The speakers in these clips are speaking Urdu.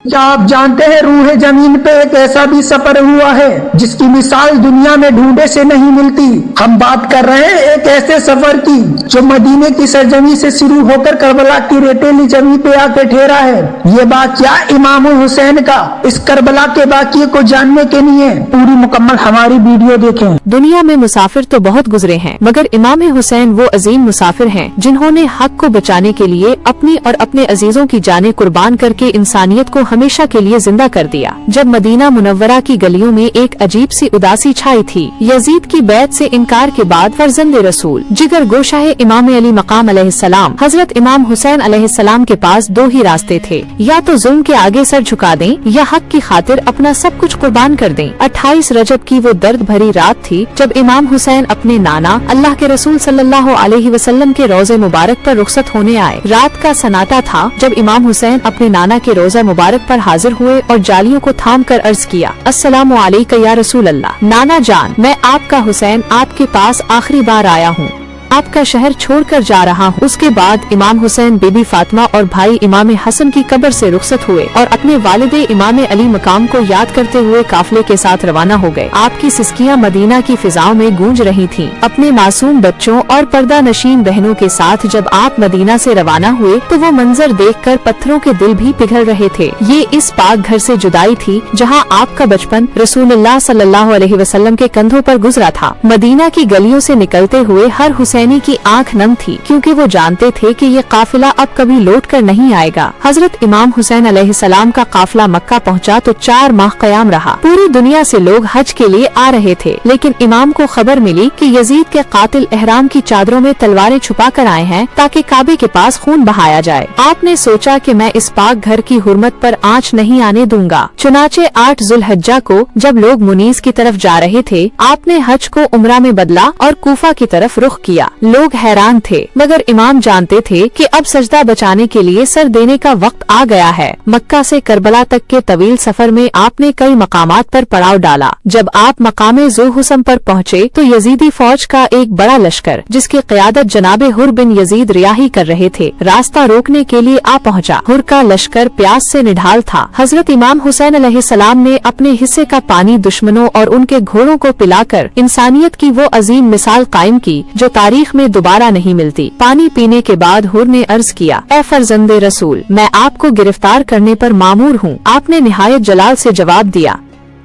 کیا آپ جانتے ہیں روح زمین پہ ایک ایسا بھی سفر ہوا ہے جس کی مثال دنیا میں ڈھونڈے سے نہیں ملتی۔ ہم بات کر رہے ہیں ایک ایسے سفر کی جو مدینے کی سرزمین سے شروع ہو کر کربلا کی ریتیلی زمین پہ آ کے ٹھہرا ہے۔ یہ واقعہ امام حسین کا۔ اس کربلا کے واقعے کو جاننے کے لیے پوری مکمل ہماری ویڈیو دیکھیں۔ دنیا میں مسافر تو بہت گزرے ہیں، مگر امام حسین وہ عظیم مسافر ہیں جنہوں نے حق کو بچانے کے لیے اپنی اور اپنے عزیزوں کی جانیں قربان کر کے انسانیت کو ہمیشہ کے لیے زندہ کر دیا۔ جب مدینہ منورہ کی گلیوں میں ایک عجیب سی اداسی چھائی تھی، یزید کی بیعت سے انکار کے بعد فرزند رسول جگر گوشہ امام علی مقام علیہ السلام حضرت امام حسین علیہ السلام کے پاس دو ہی راستے تھے، یا تو ظلم کے آگے سر جھکا دیں یا حق کی خاطر اپنا سب کچھ قربان کر دیں۔ 28 رجب کی وہ درد بھری رات تھی جب امام حسین اپنے نانا اللہ کے رسول صلی اللہ علیہ وسلم کے روضہ مبارک پر رخصت ہونے آئے۔ رات کا سناٹا تھا جب امام حسین اپنے نانا کے روضہ مبارک پر حاضر ہوئے اور جالیوں کو تھام کر عرض کیا، السلام علیکہ یا رسول اللہ۔ نانا جان، میں آپ کا حسین آپ کے پاس آخری بار آیا ہوں، آپ کا شہر چھوڑ کر جا رہا ہوں۔ اس کے بعد امام حسین بی بی فاطمہ اور بھائی امام حسن کی قبر سے رخصت ہوئے اور اپنے والد امام علی مقام کو یاد کرتے ہوئے قافلے کے ساتھ روانہ ہو گئے۔ آپ کی سسکیاں مدینہ کی فضاؤں میں گونج رہی تھیں۔ اپنے معصوم بچوں اور پردہ نشین بہنوں کے ساتھ جب آپ مدینہ سے روانہ ہوئے تو وہ منظر دیکھ کر پتھروں کے دل بھی پگھل رہے تھے۔ یہ اس پاک گھر سے جدائی تھی جہاں آپ کا بچپن رسول اللہ صلی اللہ علیہ وسلم کے کندھوں پر گزرا تھا۔ مدینہ کی گلیوں سے نکلتے ہوئے ہر حسینی کی آنکھ نم تھی، کیونکہ وہ جانتے تھے کہ یہ قافلہ اب کبھی لوٹ کر نہیں آئے گا۔ حضرت امام حسین علیہ السلام کا قافلہ مکہ پہنچا تو 4 ماہ قیام رہا۔ پوری دنیا سے لوگ حج کے لیے آ رہے تھے، لیکن امام کو خبر ملی کہ یزید کے قاتل احرام کی چادروں میں تلواریں چھپا کر آئے ہیں تاکہ کعبے کے پاس خون بہایا جائے۔ آپ نے سوچا کہ میں اس پاک گھر کی حرمت پر آنچ نہیں آنے دوں گا۔ چنانچہ 8 ذوالحجہ کو جب لوگ منیز کی طرف جا رہے تھے، آپ نے حج کو عمرہ میں بدلا اور کوفہ کی طرف رخ کیا۔ لوگ حیران تھے، مگر امام جانتے تھے کہ اب سجدہ بچانے کے لیے سر دینے کا وقت آ گیا ہے۔ مکہ سے کربلا تک کے طویل سفر میں آپ نے کئی مقامات پر پڑاؤ ڈالا۔ جب آپ مقام ذو حسن پر پہنچے تو یزیدی فوج کا ایک بڑا لشکر جس کی قیادت جناب حر بن یزید ریاحی کر رہے تھے، راستہ روکنے کے لیے آ پہنچا۔ حر کا لشکر پیاس سے نڈھال تھا۔ حضرت امام حسین علیہ السلام نے اپنے حصے کا پانی دشمنوں اور ان کے گھوڑوں کو پلا کر انسانیت کی وہ عظیم مثال قائم کی جو تاریخ میں دوبارہ نہیں ملتی۔ پانی پینے کے بعد حر نے عرض کیا، اے فرزند رسول، میں آپ کو گرفتار کرنے پر مامور ہوں۔ آپ نے نہایت جلال سے جواب دیا،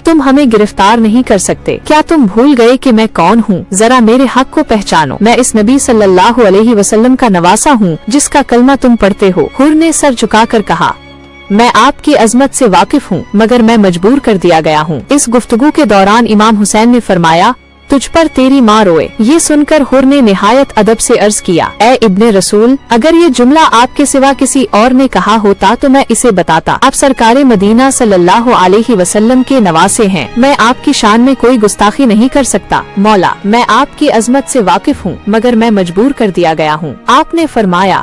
تم ہمیں گرفتار نہیں کر سکتے۔ کیا تم بھول گئے کہ میں کون ہوں؟ ذرا میرے حق کو پہچانو۔ میں اس نبی صلی اللہ علیہ وسلم کا نواسا ہوں جس کا کلمہ تم پڑھتے ہو۔ حر نے سر جھکا کر کہا، میں آپ کی عظمت سے واقف ہوں، مگر میں مجبور کر دیا گیا ہوں۔ اس گفتگو کے دوران امام حسین نے فرمایا، تجھ پر تیری ماں روئے۔ یہ سن کر حر نے نہایت ادب سے عرض کیا، اے ابن رسول، اگر یہ جملہ آپ کے سوا کسی اور نے کہا ہوتا تو میں اسے بتاتا۔ آپ سرکار مدینہ صلی اللہ علیہ وسلم کے نواسے ہیں، میں آپ کی شان میں کوئی گستاخی نہیں کر سکتا۔ مولا، میں آپ کی عظمت سے واقف ہوں، مگر میں مجبور کر دیا گیا ہوں۔ آپ نے فرمایا،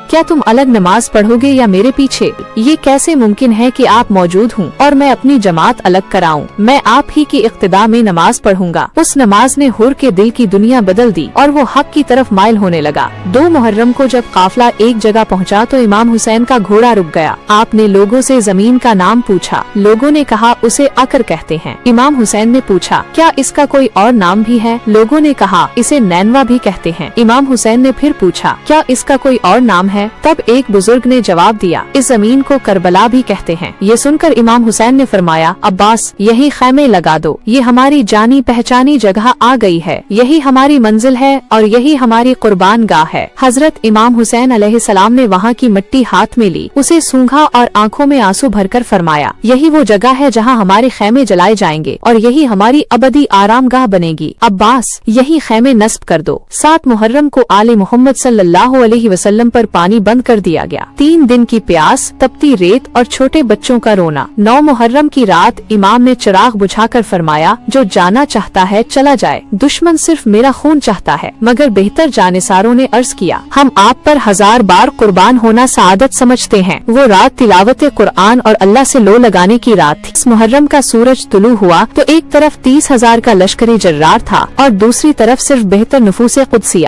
کیا تم الگ نماز پڑھو گے یا میرے پیچھے؟ یہ کیسے ممکن ہے کہ آپ موجود ہوں اور میں اپنی جماعت الگ کراؤں؟ میں آپ ہی کی اقتداء میں نماز پڑھوں گا۔ اس نماز نے حر کے دل کی دنیا بدل دی اور وہ حق کی طرف مائل ہونے لگا۔ 2 محرم کو جب قافلہ ایک جگہ پہنچا تو امام حسین کا گھوڑا رک گیا۔ آپ نے لوگوں سے زمین کا نام پوچھا۔ لوگوں نے کہا اسے عقر کہتے ہیں۔ امام حسین نے پوچھا، کیا اس کا کوئی اور نام بھی ہے؟ لوگوں نے کہا اسے نینوا بھی کہتے ہیں۔ امام حسین نے پھر پوچھا، کیا اس کا کوئی اور نام ہے؟ تب ایک بزرگ نے جواب دیا، اس زمین کو کربلا بھی کہتے ہیں۔ یہ سن کر امام حسین نے فرمایا، عباس، یہی خیمے لگا دو، یہ ہماری جانی پہچانی جگہ آ گئی ہے، یہی ہماری منزل ہے اور یہی ہماری قربان گاہ ہے۔ حضرت امام حسین علیہ السلام نے وہاں کی مٹی ہاتھ میں لی، اسے سونگھا اور آنکھوں میں آنسو بھر کر فرمایا، یہی وہ جگہ ہے جہاں ہمارے خیمے جلائے جائیں گے اور یہی ہماری ابدی آرام گاہ بنے گی۔ عباس، یہی خیمے نصب کر دو۔ 7 محرم کو آل محمد صلی اللہ علیہ وسلم پر پانی بند کر دیا گیا۔ 3 دن کی پیاس، تپتی ریت اور چھوٹے بچوں کا رونا۔ 9 محرم کی رات امام نے چراغ بجھا کر فرمایا، جو جانا چاہتا ہے چلا جائے، دشمن صرف میرا خون چاہتا ہے۔ مگر بہتر جانثاروں نے عرض کیا، ہم آپ پر 1000 بار قربان ہونا سعادت سمجھتے ہیں۔ وہ رات تلاوت قرآن اور اللہ سے لو لگانے کی رات تھی۔ اس محرم کا سورج طلوع ہوا تو ایک طرف 30,000 کا لشکر جرار تھا اور دوسری طرف صرف بہتر نفوس قدسیہ۔